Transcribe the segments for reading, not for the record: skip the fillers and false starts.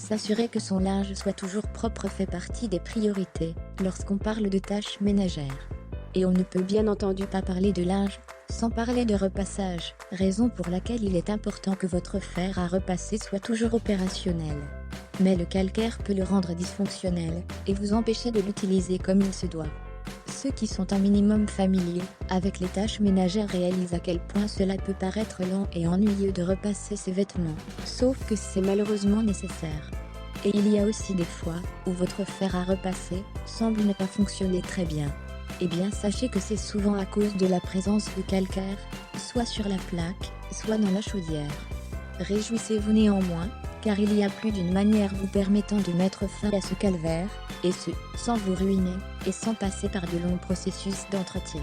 S'assurer que son linge soit toujours propre fait partie des priorités lorsqu'on parle de tâches ménagères. Et on ne peut bien entendu pas parler de linge sans parler de repassage, raison pour laquelle il est important que votre fer à repasser soit toujours opérationnel. Mais le calcaire peut le rendre dysfonctionnel et vous empêcher de l'utiliser comme il se doit. Ceux qui sont un minimum familiers avec les tâches ménagères réalisent à quel point cela peut paraître lent et ennuyeux de repasser ses vêtements, sauf que c'est malheureusement nécessaire. Et il y a aussi des fois où votre fer à repasser semble ne pas fonctionner très bien. Eh bien sachez que c'est souvent à cause de la présence de calcaire, soit sur la plaque, soit dans la chaudière. Réjouissez-vous néanmoins, car il y a plus d'une manière vous permettant de mettre fin à ce calvaire, et ce, sans vous ruiner, et sans passer par de longs processus d'entretien.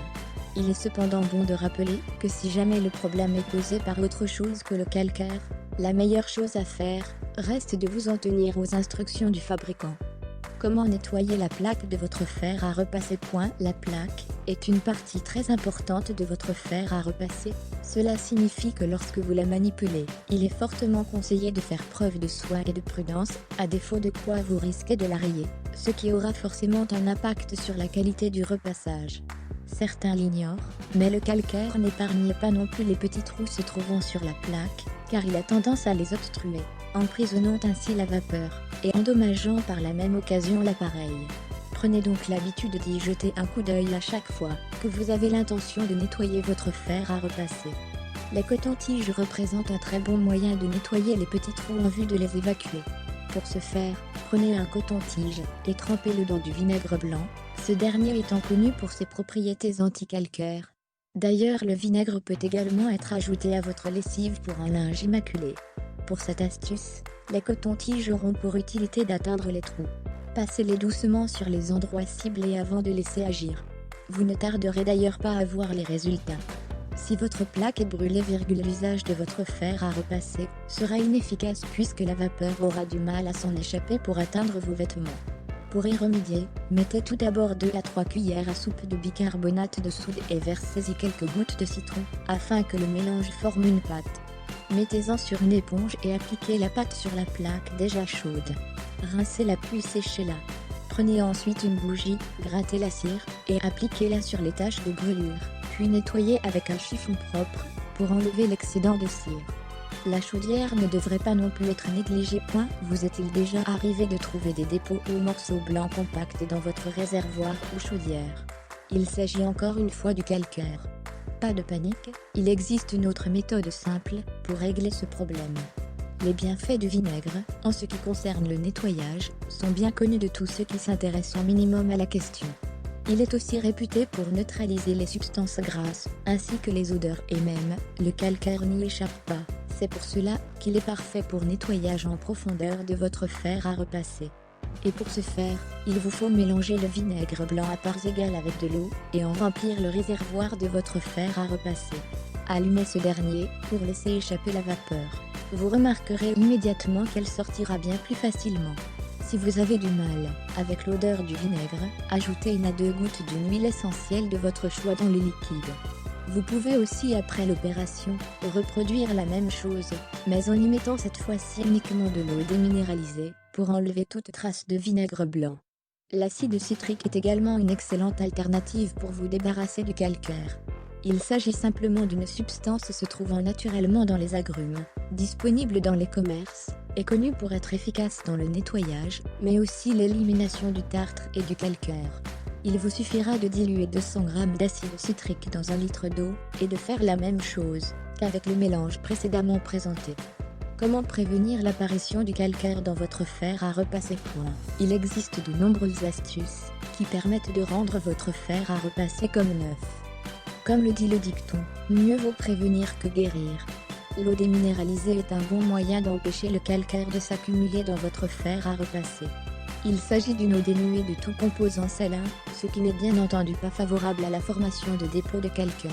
Il est cependant bon de rappeler que si jamais le problème est posé par autre chose que le calcaire, la meilleure chose à faire reste de vous en tenir aux instructions du fabricant. Comment nettoyer la plaque de votre fer à repasser? La plaque est une partie très importante de votre fer à repasser. Cela signifie que lorsque vous la manipulez, il est fortement conseillé de faire preuve de soin et de prudence, à défaut de quoi vous risquez de la rayer, ce qui aura forcément un impact sur la qualité du repassage. Certains l'ignorent, mais le calcaire n'épargne pas non plus les petits trous se trouvant sur la plaque, car il a tendance à les obstruer, emprisonnant ainsi la vapeur, et endommageant par la même occasion l'appareil. Prenez donc l'habitude d'y jeter un coup d'œil à chaque fois que vous avez l'intention de nettoyer votre fer à repasser. Les cotons-tiges représentent un très bon moyen de nettoyer les petits trous en vue de les évacuer. Pour ce faire, prenez un coton-tige et trempez-le dans du vinaigre blanc, ce dernier étant connu pour ses propriétés anti-calcaires. D'ailleurs, le vinaigre peut également être ajouté à votre lessive pour un linge immaculé. Pour cette astuce, les cotons-tiges auront pour utilité d'atteindre les trous. Passez-les doucement sur les endroits ciblés avant de laisser agir. Vous ne tarderez d'ailleurs pas à voir les résultats. Si votre plaque est brûlée, l'usage de votre fer à repasser sera inefficace puisque la vapeur aura du mal à s'en échapper pour atteindre vos vêtements. Pour y remédier, mettez tout d'abord 2 à 3 cuillères à soupe de bicarbonate de soude et versez-y quelques gouttes de citron, afin que le mélange forme une pâte. Mettez-en sur une éponge et appliquez la pâte sur la plaque déjà chaude. Rincez-la puis séchez-la. Prenez ensuite une bougie, grattez la cire, et appliquez-la sur les taches de brûlure, puis nettoyez avec un chiffon propre, pour enlever l'excédent de cire. La chaudière ne devrait pas non plus être négligée. Vous est-il déjà arrivé de trouver des dépôts ou morceaux blancs compacts dans votre réservoir ou chaudière? Il s'agit encore une fois du calcaire. Pas de panique, il existe une autre méthode simple pour régler ce problème. Les bienfaits du vinaigre, en ce qui concerne le nettoyage, sont bien connus de tous ceux qui s'intéressent un minimum à la question. Il est aussi réputé pour neutraliser les substances grasses, ainsi que les odeurs et même, le calcaire n'y échappe pas. C'est pour cela qu'il est parfait pour nettoyage en profondeur de votre fer à repasser. Et pour ce faire, il vous faut mélanger le vinaigre blanc à parts égales avec de l'eau, et en remplir le réservoir de votre fer à repasser. Allumez ce dernier, pour laisser échapper la vapeur. Vous remarquerez immédiatement qu'elle sortira bien plus facilement. Si vous avez du mal avec l'odeur du vinaigre, ajoutez 1 à 2 gouttes d'une huile essentielle de votre choix dans le liquide. Vous pouvez aussi après l'opération, reproduire la même chose, mais en y mettant cette fois-ci uniquement de l'eau déminéralisée, pour enlever toute trace de vinaigre blanc. L'acide citrique est également une excellente alternative pour vous débarrasser du calcaire. Il s'agit simplement d'une substance se trouvant naturellement dans les agrumes, disponible dans les commerces, et connue pour être efficace dans le nettoyage, mais aussi l'élimination du tartre et du calcaire. Il vous suffira de diluer 200 g d'acide citrique dans 1 litre d'eau, et de faire la même chose qu'avec le mélange précédemment présenté. Comment prévenir l'apparition du calcaire dans votre fer à repasser? Il existe de nombreuses astuces qui permettent de rendre votre fer à repasser comme neuf. Comme le dit le dicton, mieux vaut prévenir que guérir. L'eau déminéralisée est un bon moyen d'empêcher le calcaire de s'accumuler dans votre fer à repasser. Il s'agit d'une eau dénuée de tout composant salin, ce qui n'est bien entendu pas favorable à la formation de dépôts de calcaire.